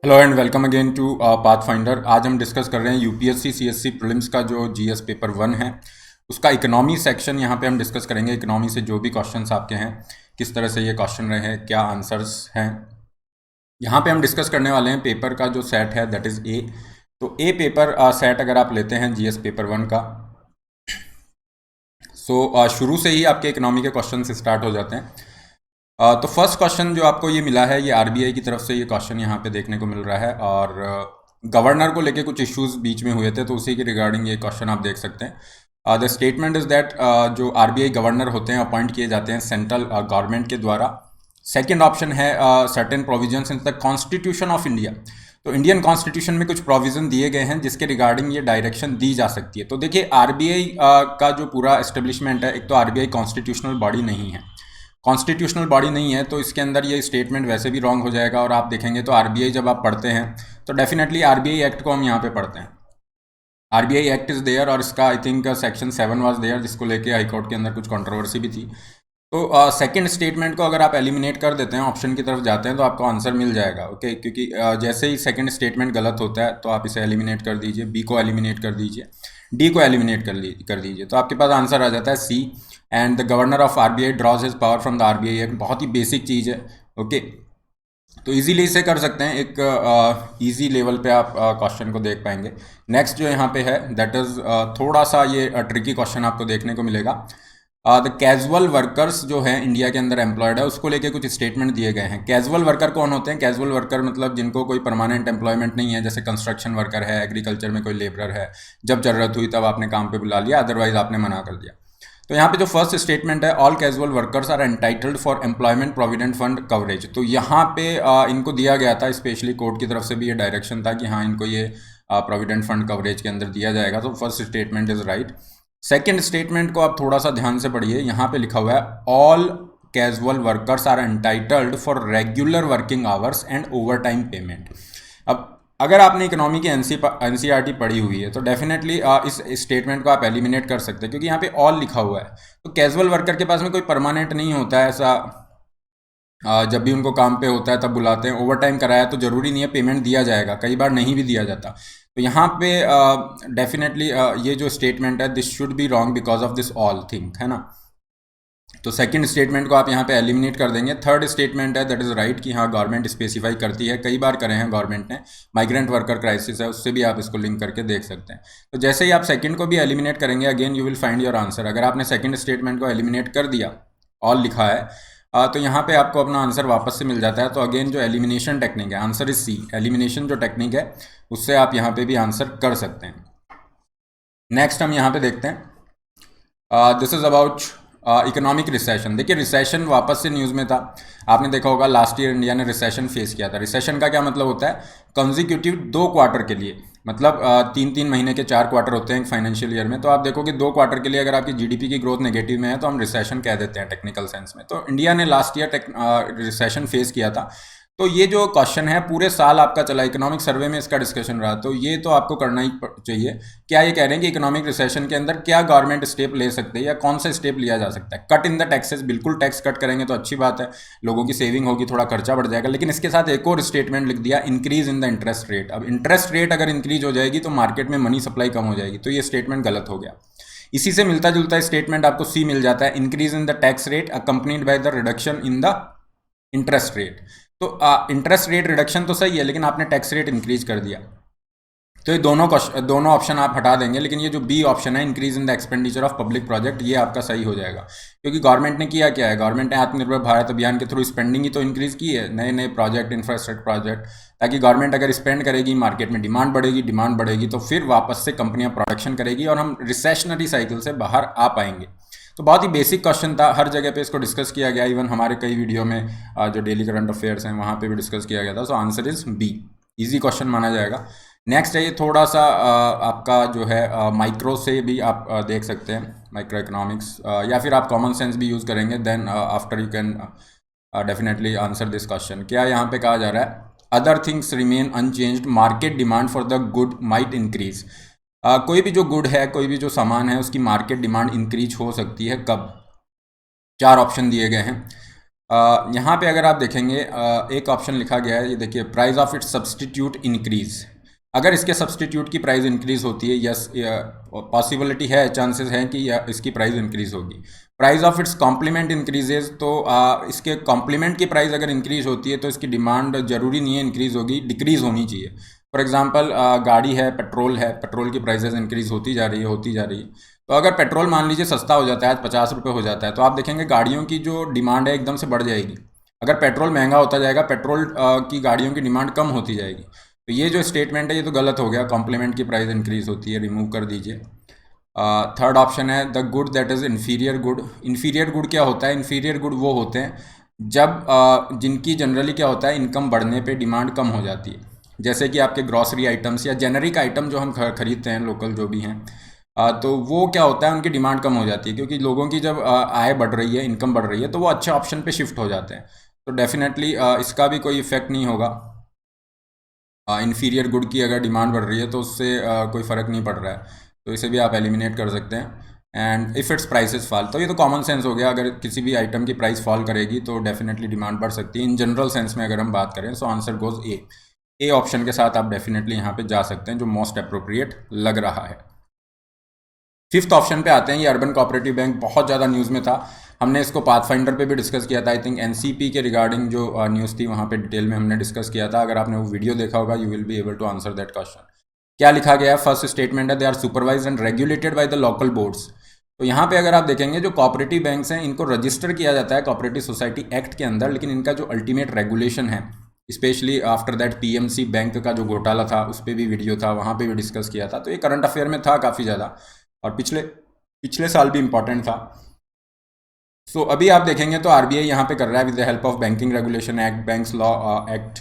Hello and welcome again to Pathfinder. आज हम discuss कर रहे हैं यूपीएससी सीएससी प्रीलिम्स का जो जीएस पेपर 1 है उसका इकोनॉमी सेक्शन। यहाँ पे हम डिस्कस करेंगे इकोनॉमी से जो भी क्वेश्चंस आपके हैं, किस तरह से ये क्वेश्चन रहे हैं, क्या आंसर्स हैं। यहाँ पे हम डिस्कस करने वाले हैं पेपर का जो सेट है, दैट इज़ ए। तो ए पेपर सेट अगर आप लेते हैं जीएस पेपर 1 का, शुरू से ही आपके इकोनॉमी के क्वेश्चन स्टार्ट हो जाते हैं। तो फर्स्ट क्वेश्चन जो आपको ये मिला है, ये आरबीआई की तरफ से ये क्वेश्चन यहाँ पे देखने को मिल रहा है, और गवर्नर को लेके कुछ इश्यूज बीच में हुए थे, तो उसी के रिगार्डिंग ये क्वेश्चन आप देख सकते हैं। द स्टेटमेंट इज दैट जो आरबीआई गवर्नर होते हैं अपॉइंट किए जाते हैं सेंट्रल गवर्नमेंट के द्वारा। सेकेंड ऑप्शन है certain provisions in the constitution of India. तो इंडियन कॉन्स्टिट्यूशन में कुछ प्रोविजन दिए गए हैं जिसके रिगार्डिंग ये डायरेक्शन दी जा सकती है। तो देखिए आरबीआई का जो पूरा एस्टेब्लिशमेंट है, एक तो आरबीआई कॉन्स्टिट्यूशनल बॉडी नहीं है, कॉन्स्टिट्यूशनल बॉडी नहीं है, तो इसके अंदर ये स्टेटमेंट वैसे भी रॉन्ग हो जाएगा। और आप देखेंगे तो आरबीआई जब आप पढ़ते हैं तो डेफिनेटली आरबीआई एक्ट को हम यहाँ पे पढ़ते हैं। आरबीआई एक्ट इज़ देयर, और इसका I think section 7 was there, जिसको लेके हाईकोर्ट के अंदर कुछ कंट्रोवर्सी भी थी। तो सेकंड स्टेटमेंट को अगर आप एलिमिनेट कर देते हैं, ऑप्शन की तरफ जाते हैं, तो आपको आंसर मिल जाएगा। ओके, क्योंकि जैसे ही सेकंड स्टेटमेंट गलत होता है तो आप इसे एलिमिनेट कर दीजिए, बी को एलिमिनेट कर दीजिए, डी को एलिमिनेट कर दीजिए, तो आपके पास आंसर आ जाता है C. And the governor of RBI draws his power from the RBI act. बहुत ही बेसिक चीज़ है। ओके, तो इजीली इसे कर सकते हैं, एक इजी लेवल पे आप क्वेश्चन को देख पाएंगे। नेक्स्ट जो यहाँ पे है, दैट इज़ थोड़ा सा ये ट्रिकी क्वेश्चन आपको देखने को मिलेगा। द कैजुअल वर्कर्स जो है इंडिया के अंदर एम्प्लॉयड है, उसको लेके कुछ स्टेटमेंट दिए गए हैं। कैजुअल वर्कर कौन होते हैं? कैजुअल वर्कर मतलब जिनको कोई परमानेंट एम्प्लॉयमेंट नहीं है, जैसे कंस्ट्रक्शन वर्कर है, एग्रीकल्चर में कोई लेबरर है, जब ज़रूरत हुई तब आपने काम पे बुला लिया, अदरवाइज आपने मना कर दिया। तो यहाँ पे जो फर्स्ट स्टेटमेंट है, all casual workers are entitled for employment provident fund coverage. तो यहाँ पे इनको दिया गया था, स्पेशली कोर्ट की तरफ से भी ये डायरेक्शन था कि हाँ, इनको ये प्रोविडेंट फंड कवरेज के अंदर दिया जाएगा। तो first statement is right. Second statement को आप थोड़ा सा ध्यान से पढ़िए, यहाँ पे लिखा हुआ है all casual workers are entitled for regular working hours and overtime payment. अब अगर आपने इकोनॉमी की एनसीईआरटी पढ़ी हुई है तो डेफिनेटली इस स्टेटमेंट को आप एलिमिनेट कर सकते हैं, क्योंकि यहाँ पे ऑल लिखा हुआ है। तो कैजुअल वर्कर के पास में कोई परमानेंट नहीं होता है ऐसा। जब भी उनको काम पे होता है तब बुलाते हैं, ओवर टाइम कराया तो ज़रूरी नहीं है पेमेंट दिया जाएगा, कई बार नहीं भी दिया जाता। तो यहाँ पे डेफिनेटली ये जो स्टेटमेंट है, this should be wrong because of this all thing, है ना। तो सेकंड स्टेटमेंट को आप यहाँ पे एलिमिनेट कर देंगे। थर्ड स्टेटमेंट है, दैट इज़ राइट, कि हाँ गवर्नमेंट स्पेसिफाई करती है, कई बार करे हैं गवर्नमेंट ने। माइग्रेंट वर्कर क्राइसिस है, उससे भी आप इसको लिंक करके देख सकते हैं। तो जैसे ही आप सेकंड को भी एलिमिनेट करेंगे, again you will find your answer. अगर आपने सेकंड स्टेटमेंट को एलिमिनेट कर दिया, ऑल लिखा है, तो यहाँ पे आपको अपना आंसर वापस से मिल जाता है। तो अगेन जो एलिमिनेशन टेक्निक है, आंसर इज सी। एलिमिनेशन जो टेक्निक है उससे आप यहाँ पे भी आंसर कर सकते हैं। नेक्स्ट हम यहाँ पे देखते हैं, this is about economic recession. देखिए रिसेशन वापस से न्यूज़ में था, आपने देखा होगा लास्ट ईयर इंडिया ने रिसेशन फेस किया था। रिसेशन का क्या मतलब होता है? कंजिक्यूटिव 2 क्वार्टर के लिए, मतलब 3-3 महीने के 4 क्वार्टर होते हैं फाइनेंशियल ईयर में। तो आप देखो कि 2 क्वार्टर के लिए अगर आपकी जीडीपी की ग्रोथ नेगेटिव में है तो हम रिसेशन कह देते हैं टेक्निकल सेंस में। तो इंडिया ने लास्ट ईयर रिसेशन फेस किया था। तो ये जो क्वेश्चन है पूरे साल आपका चला, इकोनॉमिक सर्वे में इसका डिस्कशन रहा, तो ये तो आपको करना ही चाहिए। क्या ये कह रहे हैं कि इकोनॉमिक रिसेशन के अंदर क्या गवर्नमेंट स्टेप ले सकते हैं या कौन सा स्टेप लिया जा सकता है? कट इन द टैक्सेस, बिल्कुल टैक्स कट करेंगे तो अच्छी बात है, लोगों की सेविंग होगी, थोड़ा खर्चा बढ़ जाएगा। लेकिन इसके साथ एक और स्टेटमेंट लिख दिया, increase in the interest rate. अब इंटरेस्ट रेट अगर इंक्रीज हो जाएगी तो मार्केट में मनी सप्लाई कम हो जाएगी, तो ये स्टेटमेंट गलत हो गया। इसी से मिलता जुलता स्टेटमेंट आपको सी मिल जाता है, increase in the tax rate accompanied by the reduction in the interest rate. तो इंटरेस्ट रेट रिडक्शन तो सही है, लेकिन आपने टैक्स रेट इंक्रीज कर दिया। तो ये दोनों ऑप्शन आप हटा देंगे, लेकिन ये जो बी ऑप्शन है, increase in the expenditure of public project, ये आपका सही हो जाएगा। क्योंकि गवर्नमेंट ने किया क्या है, गवर्नमेंट ने आत्मनिर्भर भारत अभियान के थ्रू स्पेंडिंग ही तो इंक्रीज की है, नए नए प्रोजेक्ट, इंफ्रास्ट्रक्चर प्रोजेक्ट, ताकि गवर्नमेंट अगर स्पेंड करेगी, मार्केट में डिमांड बढ़ेगी तो फिर वापस से कंपनियां प्रोडक्शन करेगी और हम रिसेशनरी साइकिल से बाहर आ पाएंगे। तो बहुत ही बेसिक क्वेश्चन था, हर जगह पे इसको डिस्कस किया गया, इवन हमारे कई वीडियो में जो डेली करंट अफेयर्स हैं वहाँ पे भी डिस्कस किया गया था। So answer is B, easy question माना जाएगा। नेक्स्ट है ये थोड़ा सा आपका जो है माइक्रो से भी आप देख सकते हैं, माइक्रो इकोनॉमिक्स, या फिर आप कॉमन सेंस भी यूज़ करेंगे, then after you can definitely answer this question. क्या यहाँ पे कहा जा रहा है? Other things remain unchanged, market demand for the good might increase. कोई भी जो गुड है, कोई भी जो सामान है, उसकी मार्केट डिमांड इंक्रीज हो सकती है कब? 4 ऑप्शन दिए गए हैं। यहाँ पे अगर आप देखेंगे एक ऑप्शन लिखा गया है, ये देखिए, price of it's substitute increase. अगर इसके सब्सटीट्यूट की प्राइस इंक्रीज होती है, यस, पॉसिबिलिटी है, चांसेस हैं कि इसकी प्राइस इंक्रीज होगी। Price of its complement increases, तो इसके कॉम्प्लीमेंट की प्राइस अगर इंक्रीज होती है तो इसकी डिमांड जरूरी नहीं है इंक्रीज होगी, डिक्रीज होनी चाहिए। फॉर एग्जांपल गाड़ी है, पेट्रोल की प्राइसेस इंक्रीज होती जा रही है। तो अगर पेट्रोल मान लीजिए सस्ता हो जाता है, आज 50 रुपये हो जाता है, तो आप देखेंगे गाड़ियों की जो डिमांड है एकदम से बढ़ जाएगी। अगर पेट्रोल महंगा होता जाएगा, पेट्रोल की गाड़ियों की डिमांड कम होती जाएगी। तो ये जो स्टेटमेंट है ये तो गलत हो गया, कॉम्प्लीमेंट की प्राइस इंक्रीज होती है, रिमूव कर दीजिए। थर्ड ऑप्शन है the good that is inferior good. Inferior good क्या होता है? इन्फीरियर गुड वो होते हैं जब जिनकी जनरली क्या होता है, इनकम बढ़ने पे डिमांड कम हो जाती है। जैसे कि आपके ग्रॉसरी आइटम्स या जेनरिक आइटम जो हम खरीदते हैं, लोकल जो भी हैं, तो वो क्या होता है, उनकी डिमांड कम हो जाती है, क्योंकि लोगों की जब आय बढ़ रही है, इनकम बढ़ रही है, तो वो अच्छे ऑप्शन पे शिफ्ट हो जाते हैं। तो डेफिनेटली इसका भी कोई इफेक्ट नहीं होगा। इन्फीरियर गुड की अगर डिमांड बढ़ रही है तो उससे कोई फ़र्क नहीं पड़ रहा है, तो इसे भी आप एलिमिनेट कर सकते हैं। And if it's prices fall, तो ये तो कॉमन सेंस हो गया, अगर किसी भी आइटम की प्राइस फॉल करेगी तो डेफिनेटली डिमांड बढ़ सकती है। इन जनरल सेंस में अगर हम बात करें, so answer goes A option के साथ आप डेफिनेटली यहाँ पे जा सकते हैं, जो मोस्ट अप्रोप्रिएट लग रहा है। फिफ्थ ऑप्शन पे आते हैं, ये अर्बन कोऑपरेटिव बैंक बहुत ज़्यादा न्यूज़ में था, हमने इसको पाथफाइंडर पे भी डिस्कस किया था। आई थिंक एनसीपी के रिगार्डिंग जो न्यूज़ थी वहाँ पे डिटेल में हमने डिस्कस किया था। अगर आपने वो वीडियो देखा होगा, you will be able to answer that question. क्या लिखा गया है? फर्स्ट स्टेटमेंट है, they are supervised and regulated by the local boards. तो यहाँ पे अगर आप देखेंगे, जो कोऑपरेटिव बैंक्स हैं इनको रजिस्टर किया जाता है कोऑपरेटिव सोसाइटी एक्ट के अंदर, लेकिन इनका जो अल्टीमेट रेगुलेशन है, specially after that PMC bank का जो घोटाला था, उस पर भी वीडियो था, वहाँ पे भी डिस्कस किया था। तो ये करंट अफेयर में था काफ़ी ज़्यादा, और पिछले साल भी इंपॉर्टेंट था। सो अभी आप देखेंगे तो आरबीआई यहाँ पे कर रहा है with the help of banking regulation act, banks law act.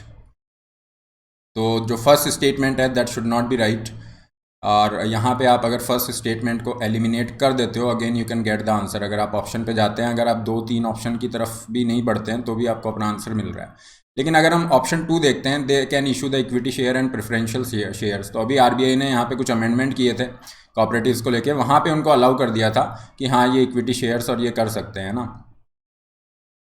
तो जो फर्स्ट स्टेटमेंट है that should not be right, और यहाँ पे आप अगर फर्स्ट स्टेटमेंट को एलिमिनेट कर देते हो, again you can get the answer. अगर आप ऑप्शन पे जाते हैं, अगर आप 2-3 ऑप्शन की तरफ भी नहीं बढ़ते हैं, तो भी आपको अपना आंसर मिल रहा है। लेकिन अगर हम ऑप्शन 2 देखते हैं, they can issue the equity share and preferential shares, तो अभी आरबीआई ने यहाँ पे कुछ अमेंडमेंट किए थे कॉपरेटिव्स को लेके, वहाँ पे उनको अलाउ कर दिया था कि हाँ, ये इक्विटी शेयर्स और ये कर सकते हैं ना,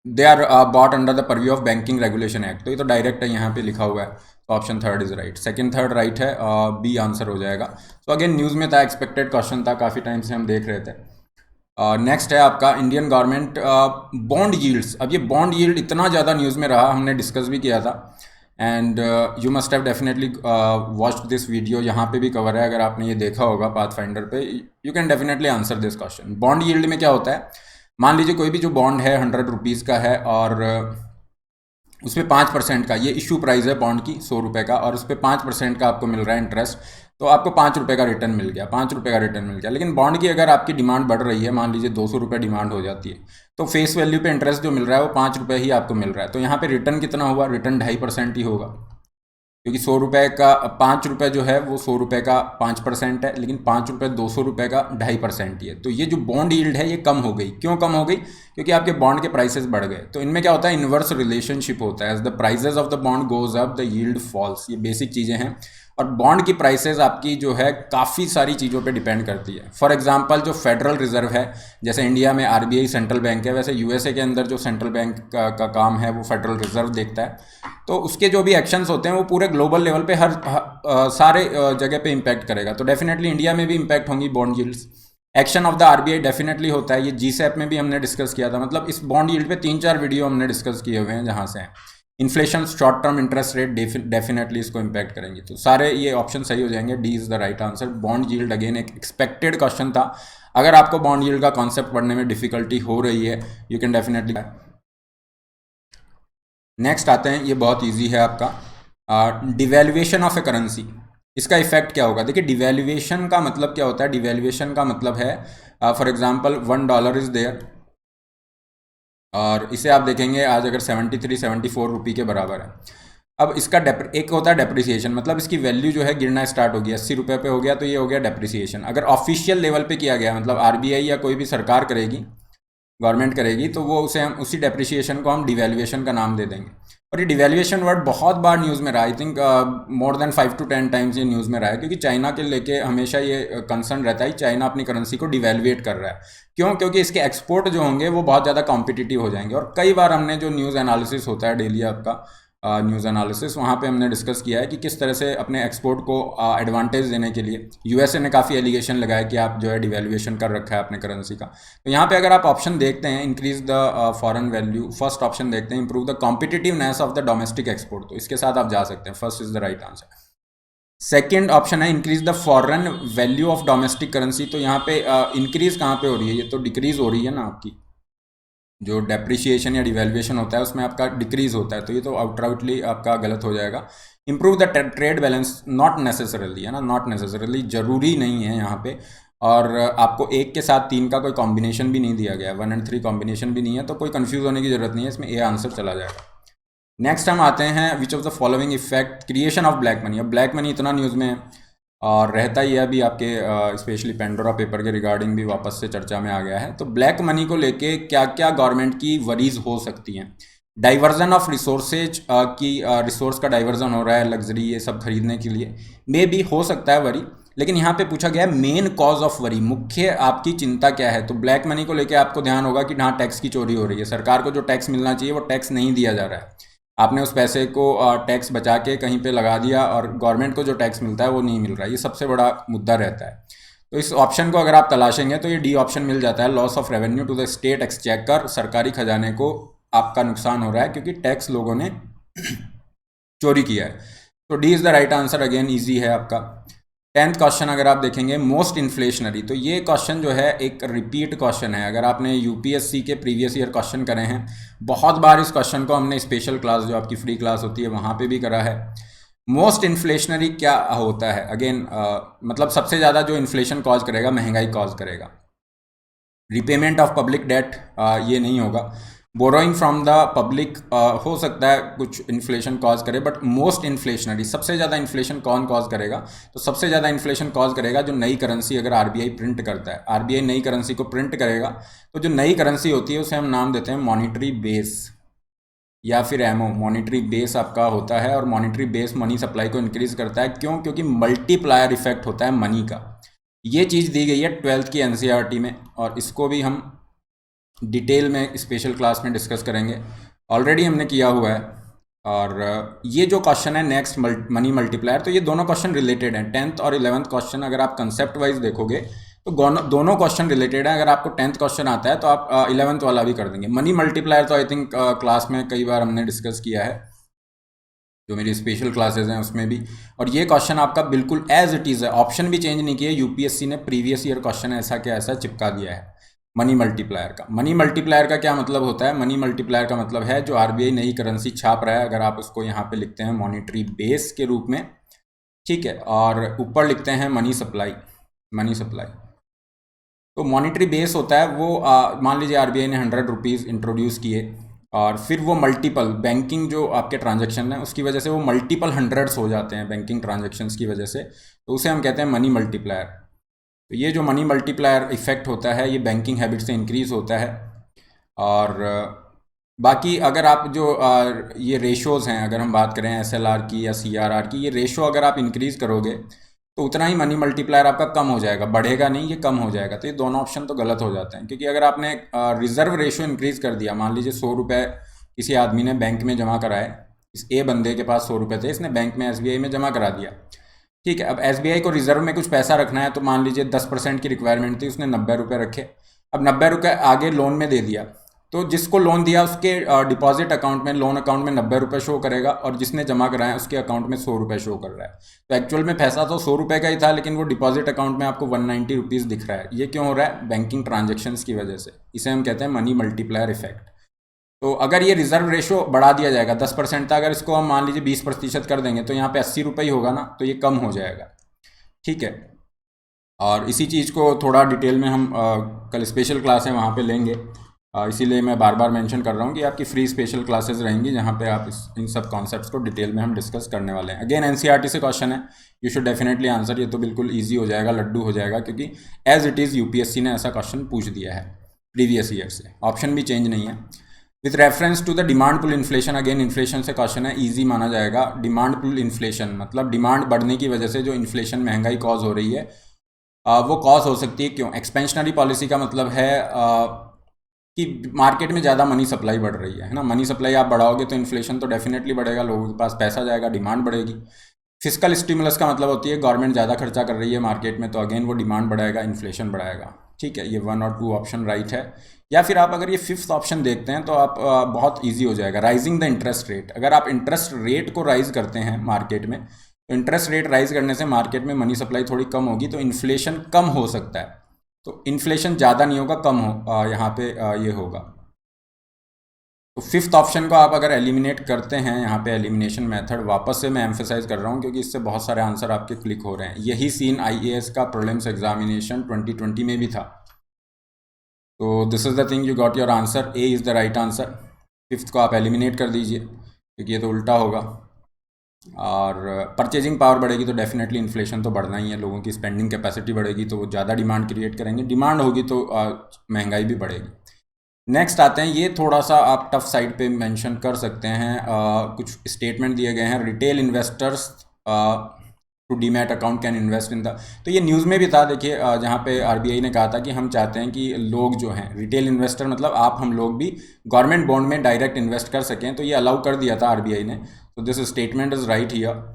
they are both under the purview of banking regulation act. तो ये तो डायरेक्ट है, यहाँ पे लिखा हुआ है, तो option third is right. Second third right है, बी आंसर हो जाएगा। तो अगेन न्यूज़ में था, एक्सपेक्टेड क्वेश्चन था, काफ़ी टाइम से हम देख रहे थे। नेक्स्ट है आपका इंडियन गवर्नमेंट बॉन्ड यील्ड्स। अब ये बॉन्ड यील्ड इतना ज़्यादा न्यूज़ में रहा, हमने डिस्कस भी किया था, and you must have definitely watched this video, यहाँ पे भी कवर है, अगर आपने ये देखा होगा पाथफाइंडर पे, you can definitely answer this question. Bond yield में क्या होता है? मान लीजिए कोई भी जो बॉन्ड है 100 रुपीज़ का है, और उस पर 5% का, ये इशू प्राइस है बॉन्ड की 100 रुपये का, और उस पर 5% का आपको मिल रहा है इंटरेस्ट, तो आपको 5 रुपये का रिटर्न मिल गया, 5 रुपये का रिटर्न मिल गया। लेकिन बॉन्ड की अगर आपकी डिमांड बढ़ रही है, मान लीजिए 200 रुपये डिमांड हो जाती है, तो फेस वैल्यू पे इंटरेस्ट जो मिल रहा है वो 5 रुपये ही आपको मिल रहा है। तो यहाँ पे रिटर्न कितना हुआ? रिटर्न 2.5% ही होगा, क्योंकि 100 रुपये का 5 रुपये जो है वो 100 रुपये का 5% है, लेकिन 5 रुपये 200 रुपये का 2.5% ही है। तो ये जो बॉन्ड यील्ड है ये कम हो गई। क्यों कम हो गई? क्योंकि आपके बॉन्ड के प्राइसेस बढ़ गए। तो इनमें क्या होता है? इन्वर्स रिलेशनशिप होता है, as the prices of the bond goes up the yield falls. ये बेसिक चीज़ें हैं, और बॉन्ड की प्राइसेस आपकी जो है काफ़ी सारी चीज़ों पे डिपेंड करती है। फॉर एग्जांपल, जो फेडरल रिजर्व है, जैसे इंडिया में आरबीआई सेंट्रल बैंक है, वैसे यूएसए के अंदर जो सेंट्रल बैंक का काम है वो फेडरल रिजर्व देखता है। तो उसके जो भी एक्शंस होते हैं वो पूरे ग्लोबल लेवल पे सारे जगह पे इम्पैक्ट करेगा। तो डेफिनेटली इंडिया में भी इम्पैक्ट होंगी bond yields. Action of the RBI definitely होता है, ये जीसैप में भी हमने डिस्कस किया था। मतलब इस बॉन्ड यील्ड पे 3-4 वीडियो हमने डिस्कस किए हुए हैं, जहाँ से inflation, short term interest rate definitely इसको इम्पैक्ट करेंगे। तो सारे ये ऑप्शन सही हो जाएंगे, D is the right answer. Bond yield again एक एक्सपेक्टेड क्वेश्चन था। अगर आपको बॉन्ड यील्ड का कॉन्सेप्ट पढ़ने में डिफिकल्टी हो रही है, यू कैन डेफिनेटली। नेक्स्ट आते हैं, ये बहुत इजी है आपका, डिवैल्यूएशन ऑफ ए करेंसी। इसका इफेक्ट क्या होगा? देखिए, डिवैल्यूएशन का मतलब क्या होता है? डिवैल्यूएशन का मतलब है, फॉर एग्जांपल $1 इज देयर, और इसे आप देखेंगे आज अगर 73-74 रुपये के बराबर है। अब इसका एक होता है डेप्रिसिएशन, मतलब इसकी वैल्यू जो है गिरना स्टार्ट हो गया, 80 रुपये पे हो गया, तो ये हो गया डेप्रिसिएशन। अगर ऑफिशियल लेवल पे किया गया, मतलब आरबीआई या कोई भी सरकार करेगी, गवर्नमेंट करेगी, तो वो उसे हम उसी डेप्रिसिएशन को हम डिवैल्यूएशन का नाम दे देंगे। और ये डिवैल्यूएशन वर्ड बहुत बार न्यूज़ में रहा, I think more than 5 to 10 times ये न्यूज़ में रहा है, क्योंकि चाइना के लेके हमेशा ये कंसर्न रहता है, चाइना अपनी करेंसी को डिवैल्यूएट कर रहा है। क्यों? क्योंकि इसके एक्सपोर्ट जो होंगे वो बहुत ज़्यादा कॉम्पिटिटिव हो जाएंगे। और कई बार हमने जो न्यूज़ एनालिसिस होता है डेली आपका न्यूज़ एनालिसिस, वहाँ पे हमने डिस्कस किया है कि किस तरह से अपने एक्सपोर्ट को एडवांटेज देने के लिए यूएसए ने काफ़ी एलिगेशन लगाया कि आप जो है डिवैल्यूएशन कर रखा है अपने करेंसी का। तो यहाँ पे अगर आप ऑप्शन देखते हैं increase the foreign value, first option देखते हैं improve the competitiveness of the domestic export, तो इसके साथ आप जा सकते हैं, first is the right answer. Second option है increase the foreign value of domestic currency, तो यहाँ पे इंक्रीज कहाँ पे हो रही है? ये तो डिक्रीज हो रही है ना, आपकी जो डेप्रिसिएशन या डिवैल्यूएशन होता है उसमें आपका डिक्रीज होता है, तो ये तो आउटराइटली आपका गलत हो जाएगा। Improve the trade balance, not necessarily, है ना, नॉट नेसेसरली, जरूरी नहीं है यहाँ पे। और आपको 1 के साथ 3 का कोई कॉम्बिनेशन भी नहीं दिया गया, 1 and 3 कॉम्बिनेशन भी नहीं है, तो कोई कंफ्यूज होने की जरूरत नहीं है, इसमें ए आंसर चला जाएगा। नेक्स्ट हम आते हैं which of the following effect creation of black money. अब ब्लैक मनी इतना न्यूज़ में और रहता ही है, अभी आपके स्पेशली पेंडोरा पेपर के रिगार्डिंग भी वापस से चर्चा में आ गया है। तो ब्लैक मनी को लेके क्या क्या गवर्नमेंट की वरीज हो सकती हैं? डाइवर्जन ऑफ रिसोर्सेज की, रिसोर्स का डाइवर्जन हो रहा है लग्जरी ये सब खरीदने के लिए, मे भी हो सकता है वरी। लेकिन यहाँ पे पूछा गया है मेन कॉज ऑफ वरी, मुख्य आपकी चिंता क्या है? तो ब्लैक मनी को लेके आपको ध्यान होगा कि हाँ टैक्स की चोरी हो रही है, सरकार को जो टैक्स मिलना चाहिए वो टैक्स नहीं दिया जा रहा है, आपने उस पैसे को टैक्स बचा के कहीं पे लगा दिया और गवर्नमेंट को जो टैक्स मिलता है वो नहीं मिल रहा है, ये सबसे बड़ा मुद्दा रहता है। तो इस ऑप्शन को अगर आप तलाशेंगे तो ये डी ऑप्शन मिल जाता है, loss of revenue to the state exchequer, सरकारी खजाने को आपका नुकसान हो रहा है क्योंकि टैक्स लोगों ने चोरी किया है। तो D is the right answer, again easy है आपका। 10th क्वेश्चन अगर आप देखेंगे मोस्ट इन्फ्लेशनरी, तो ये क्वेश्चन जो है एक रिपीट क्वेश्चन है, अगर आपने यूपीएससी के प्रीवियस ईयर क्वेश्चन करे हैं बहुत बार, इस क्वेश्चन को हमने स्पेशल क्लास जो आपकी फ्री क्लास होती है वहाँ पे भी करा है। मोस्ट इन्फ्लेशनरी क्या होता है? अगेन मतलब सबसे ज़्यादा जो इन्फ्लेशन कॉज करेगा, महंगाई कॉज करेगा। रिपेमेंट ऑफ पब्लिक डेट ये नहीं होगा, बोरोइंग फ्रॉम द पब्लिक हो सकता है कुछ इन्फ्लेशन कॉज करे, बट मोस्ट इन्फ्लेशनरी, सबसे ज़्यादा इन्फ्लेशन कौन कॉज करेगा? तो सबसे ज़्यादा इन्फ्लेशन कॉज करेगा जो नई करेंसी अगर आरबीआई प्रिंट करता है, आरबीआई नई करेंसी को प्रिंट करेगा, तो जो नई करेंसी होती है उसे हम नाम देते हैं मॉनिटरी बेस या फिर एमओ। मॉनिटरी बेस आपका होता है और मॉनिटरी बेस मनी सप्लाई को इंक्रीज करता है। क्यों? क्योंकि मल्टीप्लायर इफेक्ट होता है मनी का। ये चीज़ दी गई है 12th की एनसीईआरटी में और इसको भी हम डिटेल में स्पेशल क्लास में डिस्कस करेंगे, ऑलरेडी हमने किया हुआ है। और ये जो क्वेश्चन है नेक्स्ट मनी मल्टीप्लायर, तो ये दोनों क्वेश्चन रिलेटेड हैं। 10th और 11th क्वेश्चन अगर आप कंसेप्ट वाइज देखोगे तो दोनों क्वेश्चन रिलेटेड है। अगर आपको 10th क्वेश्चन आता है तो आप 11th वाला भी कर देंगे। मनी मल्टीप्लायर तो आई थिंक क्लास में कई बार हमने डिस्कस किया है, जो मेरी स्पेशल क्लासेस हैं उसमें भी। और ये क्वेश्चन आपका बिल्कुल एज इट इज़ है, ऑप्शन भी चेंज नहीं किया, यूपीएससी ने प्रीवियस ईयर क्वेश्चन ऐसा क्या ऐसा चिपका दिया है मनी मल्टीप्लायर का। मनी मल्टीप्लायर का क्या मतलब होता है? मनी मल्टीप्लायर का मतलब है जो आरबीआई नई करेंसी छाप रहा है, अगर आप उसको यहाँ पे लिखते हैं मॉनिटरी बेस के रूप में, ठीक है, और ऊपर लिखते हैं मनी सप्लाई, मनी सप्लाई। तो मॉनिटरी बेस होता है वो मान लीजिए आरबीआई ने 100 रुपीज़ इंट्रोड्यूस किए और फिर वो मल्टीपल बैंकिंग जो आपके ट्रांजेक्शन है उसकी वजह से वो मल्टीपल हंड्रेड्स हो जाते हैं बैंकिंग ट्रांजेक्शन्स की वजह से, तो उसे हम कहते हैं मनी मल्टीप्लायर। तो ये जो मनी मल्टीप्लायर इफेक्ट होता है ये बैंकिंग हैबिट से इंक्रीज़ होता है। और बाकी अगर आप जो ये रेशोज़ हैं, अगर हम बात करें एसएलआर की या सीआरआर की, ये रेशो अगर आप इंक्रीज़ करोगे तो उतना ही मनी मल्टीप्लायर आपका कम हो जाएगा, बढ़ेगा नहीं, ये कम हो जाएगा। तो ये दोनों ऑप्शन तो गलत हो जाते हैं, क्योंकि अगर आपने रिजर्व रेशो इंक्रीज़ कर दिया, मान लीजिए 100 रुपये किसी आदमी ने बैंक में जमा कराए, इस ए बंदे के पास 100 रुपये थे, इसने बैंक में एसबीआई में जमा करा दिया, ठीक है। अब एसबीआई को रिजर्व में कुछ पैसा रखना है, तो मान लीजिए 10% की रिक्वायरमेंट थी, उसने 90 रुपये रखे। अब 90 रुपये आगे लोन में दे दिया, तो जिसको लोन दिया उसके डिपॉजिट अकाउंट में, लोन अकाउंट में 90 रुपये शो करेगा और जिसने जमा कराया उसके अकाउंट में 100 रुपये शो कर रहा है। तो एक्चुअल में पैसा तो 100 रुपये का ही था, लेकिन वो डिपॉजिट अकाउंट में आपको 190 रुपीज़ दिख रहा है। ये क्यों हो रहा है? बैंकिंग ट्रांजेक्शन्स की वजह से। इसे हम कहते हैं मनी मल्टीप्लायर इफेक्ट। तो अगर ये रिजर्व रेशो बढ़ा दिया जाएगा 10% था, अगर इसको हम मान लीजिए 20% कर देंगे तो यहाँ पे 80 रुपये ही होगा ना, तो ये कम हो जाएगा, ठीक है। और इसी चीज़ को थोड़ा डिटेल में हम कल स्पेशल क्लास है वहाँ पे लेंगे, इसीलिए मैं बार बार मेंशन कर रहा हूँ कि आपकी फ्री स्पेशल क्लासेस रहेंगी जहाँ पे आप इन सब कॉन्सेप्ट्स को डिटेल में हम डिस्कस करने वाले हैं। अगेन एनसीईआरटी से क्वेश्चन है, यू शुड डेफिनेटली आंसर। ये तो बिल्कुल ईजी हो जाएगा, लड्डू हो जाएगा, क्योंकि एज इट इज़ यूपीएससी ने ऐसा क्वेश्चन पूछ दिया है। प्रीवियस ईयर से, ऑप्शन भी चेंज नहीं है। With reference to the demand pull inflation, again inflation से क्वेश्चन है, इजी माना जाएगा। डिमांड पुल इन्फ्लेशन मतलब डिमांड बढ़ने की वजह से जो इन्फ्लेशन महंगाई कॉज हो रही है, वो कॉज हो सकती है क्यों? एक्सपेंशनरी पॉलिसी का मतलब है कि मार्केट में ज़्यादा मनी सप्लाई बढ़ रही है ना। मनी सप्लाई आप बढ़ाओगे तो इन्फ्लेशन तो डेफिनेटली बढ़ेगा, लोगों के पास पैसा जाएगा, डिमांड बढ़ेगी। फिस्कल स्टिमुलस का मतलब होती है गवर्नमेंट ज़्यादा खर्चा कर रही है मार्केट में, तो अगेन वो डिमांड बढ़ाएगा, इन्फ्लेशन बढ़ाएगा। ठीक है, ये 1 और 2 ऑप्शन राइट है। या फिर आप अगर ये 5th ऑप्शन देखते हैं तो आप बहुत ईजी हो जाएगा, राइजिंग द इंटरेस्ट रेट। अगर आप इंटरेस्ट रेट को राइज करते हैं मार्केट में, तो इंटरेस्ट रेट राइज करने से मार्केट में मनी सप्लाई थोड़ी कम होगी, तो इन्फ्लेशन कम हो सकता है। तो इन्फ्लेशन ज़्यादा नहीं होगा, कम हो यहाँ पे ये होगा। तो 5th ऑप्शन को आप अगर एलिमिनेट करते हैं, यहाँ पे एलिमिनेशन मेथड वापस से मैं एम्फेसाइज कर रहा हूँ क्योंकि इससे बहुत सारे आंसर आपके क्लिक हो रहे हैं। यही सीन आईएएस का प्रीलिम्स एग्जामिनेशन 2020 में भी था। तो this is the thing, you got your answer, A is the right answer. 5th को आप एलिमिनेट कर दीजिए क्योंकि ये तो उल्टा होगा। और परचेजिंग पावर बढ़ेगी तो डेफिनेटली इन्फ्लेशन तो बढ़ना ही है, लोगों की स्पेंडिंग कैपेसिटी बढ़ेगी तो वो ज़्यादा डिमांड क्रिएट करेंगे, डिमांड होगी तो महंगाई भी बढ़ेगी। नेक्स्ट आते हैं, ये थोड़ा सा आप टफ साइड पे मेंशन कर सकते हैं। कुछ स्टेटमेंट दिए गए हैं, retail investors to demat account can invest in the, तो ये न्यूज़ में भी था। देखिए जहाँ पे आरबीआई ने कहा था कि हम चाहते हैं कि लोग जो हैं रिटेल इन्वेस्टर, मतलब आप हम लोग भी गवर्नमेंट बॉन्ड में डायरेक्ट इन्वेस्ट कर सकें, तो ये अलाउ कर दिया था आरबीआई ने। तो this statement is right here.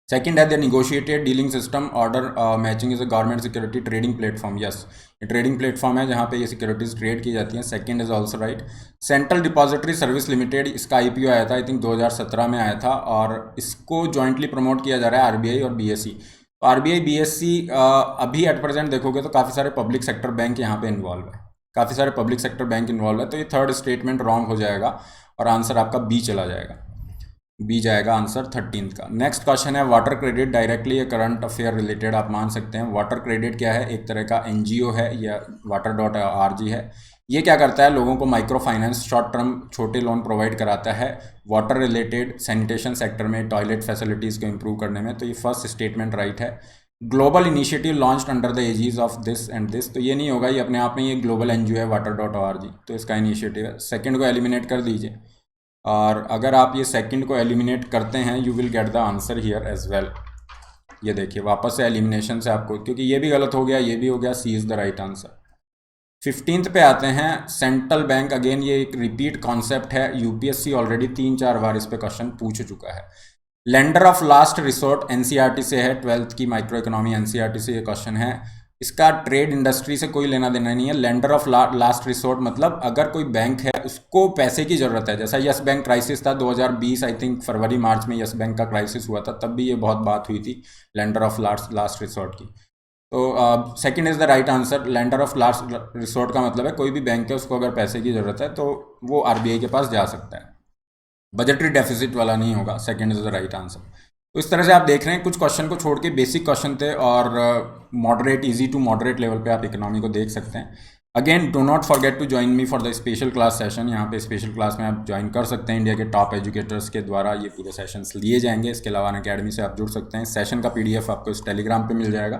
Second है the negotiated dealing system order matching is a government security trading platform. Yes, ये ट्रेडिंग प्लेटफॉर्म है जहाँ पे ये सिक्योरिटीज ट्रेड की जाती हैं। Second is also right. Central depository service limited, इसका आईपीओ आया था, आई थिंक 2017 में आया था, और इसको जॉइंटली प्रमोट किया जा रहा है आरबीआई और बीएसई। तो आरबीआई बीएसई अभी एट प्रेजेंट देखोगे तो काफ़ी सारे पब्लिक सेक्टर बैंक यहाँ पे इन्वॉल्व है, काफ़ी सारे पब्लिक सेक्टर बैंक इन्वॉल्व है। तो ये थर्ड स्टेटमेंट रॉन्ग हो जाएगा और आंसर आपका बी चला जाएगा, बी जाएगा आंसर 13th का। नेक्स्ट क्वेश्चन है वाटर क्रेडिट, डायरेक्टली ये करंट अफेयर रिलेटेड आप मान सकते हैं। वाटर क्रेडिट क्या है? एक तरह का एनजीओ है या water.org है। ये क्या करता है? लोगों को माइक्रो फाइनेंस, शॉर्ट टर्म छोटे लोन प्रोवाइड कराता है वाटर रिलेटेड सैनिटेशन सेक्टर में, टॉयलेट फैसिलिटीज़ को इम्प्रूव करने में। तो ये फर्स्ट स्टेटमेंट राइट है। Global initiative launched under the aegis of this and this, तो ये नहीं होगा, ये अपने आप में ये ग्लोबल एनजीओ है water.org, तो इसका इनिशिएटिव है। सेकेंड को एलिमिनेट कर दीजिए, और अगर आप ये सेकंड को एलिमिनेट करते हैं you will get the answer here as well. ये देखिए वापस से एलिमिनेशन से आपको, क्योंकि ये भी गलत हो गया, ये भी हो गया, C is the right answer. 15th पे आते हैं, सेंट्रल बैंक। अगेन ये एक रिपीट कॉन्सेप्ट है, यूपीएससी ऑलरेडी 3-4 बार इस पे क्वेश्चन पूछ चुका है। Lender of last resort NCERT से है, 12th की माइक्रो इकोनॉमी एनसीईआरटी से ये क्वेश्चन है। इसका ट्रेड इंडस्ट्री से कोई लेना देना नहीं है। लेंडर ऑफ लास्ट रिसोर्ट मतलब अगर कोई बैंक है उसको पैसे की ज़रूरत है, जैसा यस बैंक क्राइसिस था 2020 आई थिंक फरवरी मार्च में यस बैंक का क्राइसिस हुआ था, तब भी ये बहुत बात हुई थी लेंडर ऑफ लास्ट रिसोर्ट की। तो second is the right answer. Lender of last resort का मतलब है कोई भी बैंक है उसको अगर पैसे की ज़रूरत है तो वो आरबीआई के पास जा सकता है, बजटरी डेफिसिट वाला नहीं होगा। Second is the right answer. तो इस तरह से आप देख रहे हैं कुछ क्वेश्चन को छोड़ के बेसिक क्वेश्चन थे, और moderate, easy to moderate level पे आप इकोनॉमी को देख सकते हैं। Again do not forget to join me for the special class session. यहाँ पे स्पेशल क्लास में आप ज्वाइन कर सकते हैं, इंडिया के टॉप एजुकेटर्स के द्वारा ये पूरे सेशंस लिए जाएंगे। इसके अलावा अनअकैडमी से आप जुड़ सकते हैं। सेशन का पीडीएफ आपको इस टेलीग्राम पे मिल जाएगा।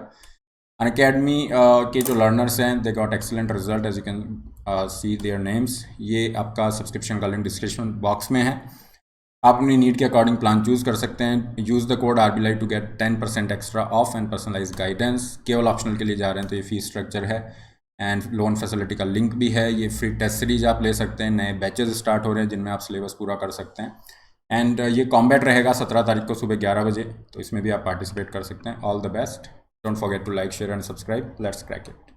अनअकैडमी के जो लर्नर्स हैं they got excellent result, as you can see their names. ये आपका सब्सक्रिप्शन का लिंक डिस्क्रिप्शन बॉक्स में है। आप अपनी नीड के अकॉर्डिंग प्लान चूज़ कर सकते हैं। Use the code RBLI to गेट 10% extra off and personalise guidance. केवल ऑप्शनल के लिए जा रहे हैं तो ये फीस स्ट्रक्चर है, एंड लोन फैसिलिटी का लिंक भी है। ये फ्री टेस्ट सीरीज आप ले सकते हैं, नए बैचेज स्टार्ट हो रहे हैं जिनमें आप सिलेबस पूरा कर सकते हैं। एंड ये कॉम्बैट रहेगा 17 तारीख को सुबह 11 बजे, तो इसमें भी आप पार्टिसिपेट कर सकते हैं। All the best, don't forget to like, share and subscribe. Let's crack it.